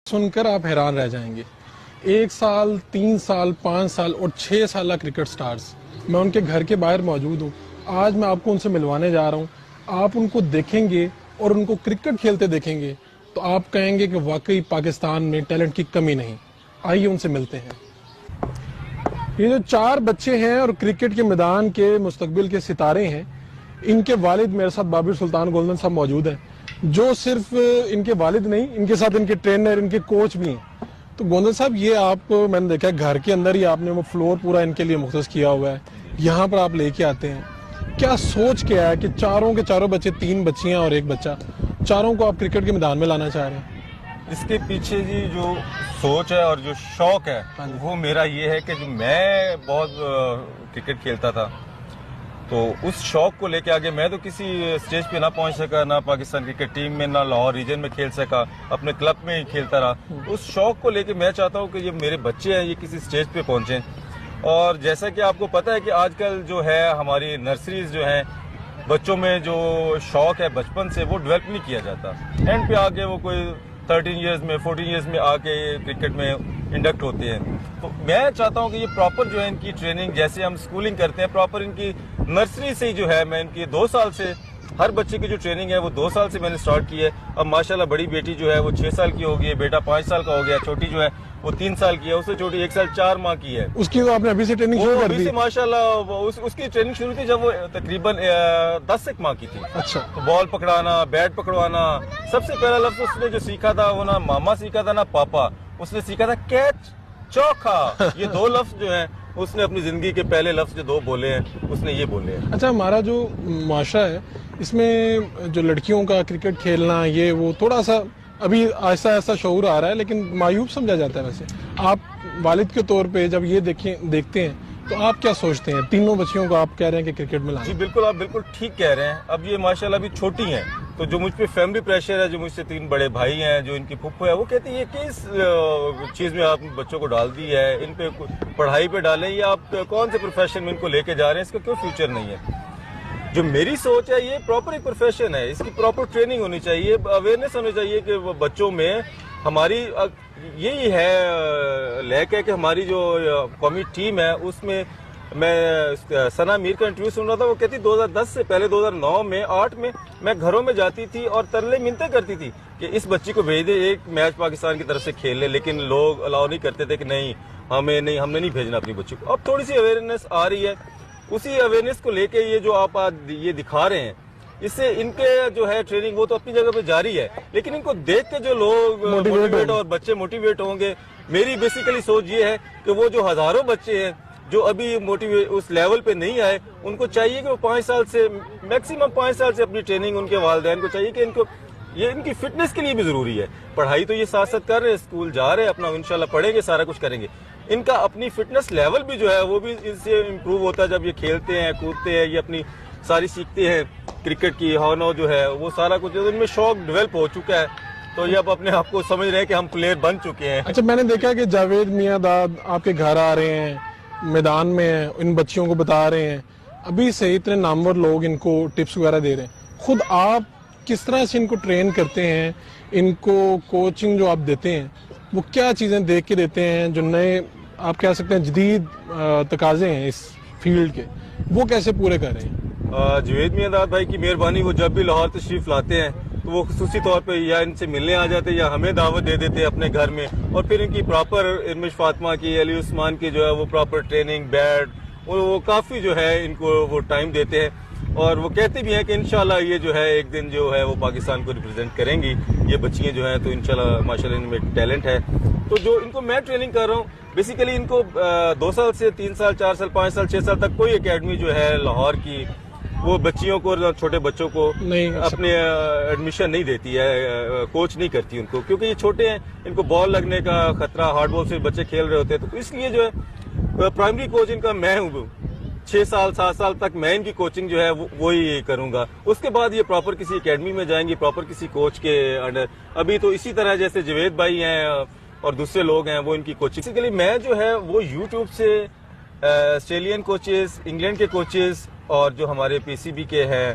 سن کر آپ حیران رہ جائیں گے. 1 سال 3 سال 5 سال اور 6 سالہ کرکٹ سٹارز. میں ان کے گھر کے باہر موجود ہوں. آج میں آپ کو ان سے ملوانے جا رہا ہوں. آپ ان کو دیکھیں گے اور ان کو کرکٹ کھیلتے دیکھیں گے تو آپ کہیں گے کہ واقعی پاکستان میں ٹیلنٹ کی کمی نہیں. آئیے ان سے ملتے ہیں. یہ جو 4 بچے ہیں اور کرکٹ کے میدان کے مستقبل کے ستارے ہیں, ان کے والد میرے ساتھ بابر سلطان گولدن صاحب موجود ہیں, جو صرف ان کے والد نہیں, ان کے ساتھ ان کے ٹرینر, ان کے کوچ بھی ہیں. تو گولدن صاحب, یہ آپ میں نے دیکھا گھر کے اندر ہی آپ نے وہ فلور پورا ان کے لیے مختص کیا ہوا ہے, یہاں پر آپ لے کے آتے ہیں. کیا سوچ کیا ہے کہ چاروں کے چاروں بچے, 3 بچیاں اور 1 بچہ, چاروں کو آپ کرکٹ کے میدان میں لانا چاہ رہے ہیں؟ اس کے پیچھے جی جو سوچ ہے اور جو شوق ہے وہ میرا یہ ہے کہ جو میں بہت کرکٹ کھیلتا تھا, تو اس شوق کو لے کے آگے میں تو کسی اسٹیج پہ نہ پہنچ سکا, نہ پاکستان کرکٹ ٹیم میں, نہ لاہور ریجن میں کھیل سکا, اپنے کلب میں ہی کھیلتا رہا. اس شوق کو لے کے میں چاہتا ہوں کہ یہ میرے بچے ہیں یہ کسی اسٹیج پہ پہنچیں. اور جیسا کہ آپ کو پتہ ہے کہ آج کل جو ہے ہماری نرسریز جو ہیں, بچوں میں جو شوق ہے بچپن سے وہ ڈیولپ نہیں کیا جاتا. اینڈ پہ آگے وہ کوئی 13 ایئرز میں 14 ایئرز میں آ کے کرکٹ میں انڈکٹ ہوتے ہیں. تو میں چاہتا ہوں کہ یہ پراپر جو ہے ان کی ٹریننگ, جیسے ہم سکولنگ کرتے ہیں, پراپر ان کی نرسری سے ہی جو ہے میں ان کی 2 سال سے, ہر بچے کی جو ٹریننگ ہے وہ 2 سال سے میں نے سٹارٹ کی ہے. اب ماشاءاللہ بڑی بیٹی جو ہے وہ 6 سال کی ہو گئی ہے, بیٹا 5 سال کا ہو گیا, چھوٹی جو ہے وہ 3 سال کی ہے, اس سے چھوٹی 1 سال 4 ماہ کی ہے. اس کی تو آپ نے ابھی سے ٹریننگ شروع کر دی؟ ماشاءاللہ اس کی ٹریننگ شروع تھی جب وہ تقریباً 10 ماہ کی تھی. اچھا. تو بال پکڑانا, بیٹ پکڑوانا, سب سے پہلا لفظ اس نے جو سیکھا تھا وہ نہ ماما سیکھا تھا نہ پاپا, اس نے سیکھا تھا کیچ چوکھا. یہ 2 لفظ جو ہیں اس نے اپنی زندگی کے پہلے لفظ جو 2 بولے ہیں اس نے یہ بولے ہیں. اچھا, ہمارا جو معاشرہ ہے اس میں جو لڑکیوں کا کرکٹ کھیلنا یہ وہ تھوڑا سا ابھی آہستہ آہستہ شعور آ رہا ہے, لیکن معیوب سمجھا جاتا ہے. ویسے آپ والد کے طور پہ جب یہ دیکھتے ہیں تو آپ کیا سوچتے ہیں؟ 3 بچیوں کو آپ کہہ رہے ہیں کہ کرکٹ میں لانا. جی بالکل, آپ بالکل ٹھیک کہہ رہے ہیں. اب یہ ماشاءاللہ ابھی چھوٹی ہیں, تو جو مجھ پہ فیملی پریشر ہے, جو مجھ سے 3 بڑے بھائی ہیں, جو ان کی پھپھو ہے, وہ کہتی ہے کہ اس چیز میں آپ بچوں کو ڈال دی ہے, ان پہ پڑھائی پہ ڈالیں, یا آپ کون سے پروفیشن میں ان کو لے کے جا رہے ہیں, اس کا کیوں فیوچر نہیں ہے. جو میری سوچ ہے یہ پراپر ایک پروفیشن ہے, اس کی پراپر ٹریننگ ہونی چاہیے, اویئرنیس ہونی چاہیے کہ بچوں میں. ہماری یہی ہے لیک ہے کہ ہماری جو قومی ٹیم ہے اس میں میں ثنا میر کا انٹرویو سن رہا تھا, وہ کہتی 2010 سے پہلے 2009 میں 8 میں گھروں میں جاتی تھی اور ترلے منتیں کرتی تھی کہ اس بچی کو بھیج دے, ایک میچ پاکستان کی طرف سے کھیل لے, لیکن لوگ الاؤ نہیں کرتے تھے کہ نہیں ہم نے نہیں بھیجنا اپنی بچی کو. اب تھوڑی سی اویئرنیس آ رہی ہے, اسی اویئرنیس کو لے کے یہ جو آپ یہ دکھا رہے ہیں, اس سے ان کے جو ہے ٹریننگ وہ تو اپنی جگہ پہ جاری ہے, لیکن ان کو دیکھ کے جو لوگ موٹیویٹ اور بچے موٹیویٹ ہوں گے. میری بیسیکلی سوچ یہ ہے کہ وہ جو ہزاروں بچے ہیں جو ابھی اس لیول پہ نہیں آئے, ان کو چاہیے کہ وہ 5 سال سے میکسیمم 5 سال سے اپنی ٹریننگ, ان کے والدین کو چاہیے کہ ان کی فٹنس کے لیے بھی ضروری ہے. پڑھائی تو یہ ساتھ ساتھ کر رہے ہیں, اسکول جا رہے ہیں, اپنا انشاءاللہ پڑھیں گے, سارا کچھ کریں گے. ان کا اپنی فٹنس لیول بھی جو ہے وہ بھی اس سے امپروو ہوتا ہے جب یہ کھیلتے ہیں, کودتے ہیں, یہ اپنی ساری سیکھتے ہیں کرکٹ کی ہاؤ جو ہے وہ سارا کچھ ان میں شوق ڈیولپ ہو چکا ہے, تو یہ اب اپنے آپ کو سمجھ رہے ہیں کہ ہم پلیئر بن چکے ہیں. اچھا, میں نے دیکھا کہ جاوید میاں داد آپ کے گھر آ رہے ہیں, میدان میں ہیں, ان بچیوں کو بتا رہے ہیں, ابھی سے اتنے نامور لوگ ان کو ٹپس وغیرہ دے رہے ہیں. خود آپ کس طرح سے ان کو ٹرین کرتے ہیں, ان کو کوچنگ جو آپ دیتے ہیں وہ کیا چیزیں دیکھ کے دیتے ہیں جو نئے آپ کہہ سکتے ہیں جدید تقاضے ہیں اس فیلڈ کے, وہ کیسے پورے کر رہے ہیں؟ جاوید میاں داد بھائی کی مہربانی, وہ جب بھی لاہور تشریف لاتے ہیں تو وہ خصوصی طور پہ یا ان سے ملنے آ جاتے یا ہمیں دعوت دے دیتے اپنے گھر میں, اور پھر ان کی پراپر ارمش فاطمہ کی, علی عثمان کی جو ہے وہ پراپر ٹریننگ, بیٹ, وہ کافی جو ہے ان کو وہ ٹائم دیتے ہیں, اور وہ کہتے بھی ہیں کہ انشاءاللہ یہ جو ہے ایک دن جو ہے وہ پاکستان کو ریپرزینٹ کریں گی یہ بچیاں جو ہیں, تو انشاءاللہ ماشاءاللہ ان میں ٹیلنٹ ہے. تو جو ان کو میں ٹریننگ کر رہا ہوں بیسیکلی ان کو 2 سال سے 3 سال 4 سال 5 سال 6 سال تک کوئی اکیڈمی جو ہے لاہور کی وہ بچیوں کو, چھوٹے بچوں کو اپنے ایڈمیشن نہیں دیتی ہے, کوچ نہیں کرتی ان کو, کیونکہ یہ چھوٹے ہیں, ان کو بال لگنے کا خطرہ, ہارڈ بال سے بچے کھیل رہے ہوتے ہیں. تو اس لیے جو ہے پرائمری کوچ ان کا میں ہوں, 6 سال 7 سال تک میں ان کی کوچنگ جو ہے وہی کروں گا. اس کے بعد یہ پراپر کسی اکیڈمی میں جائیں گی, پراپر کسی کوچ کے انڈر. ابھی تو اسی طرح جیسے جاوید بھائی ہیں اور دوسرے لوگ ہیں وہ ان کی کوچنگ. بیسیکلی میں جو ہے وہ یوٹیوب سے آسٹریلین کوچز, انگلینڈ کے کوچز, اور جو ہمارے پی سی بی کے ہیں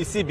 ECB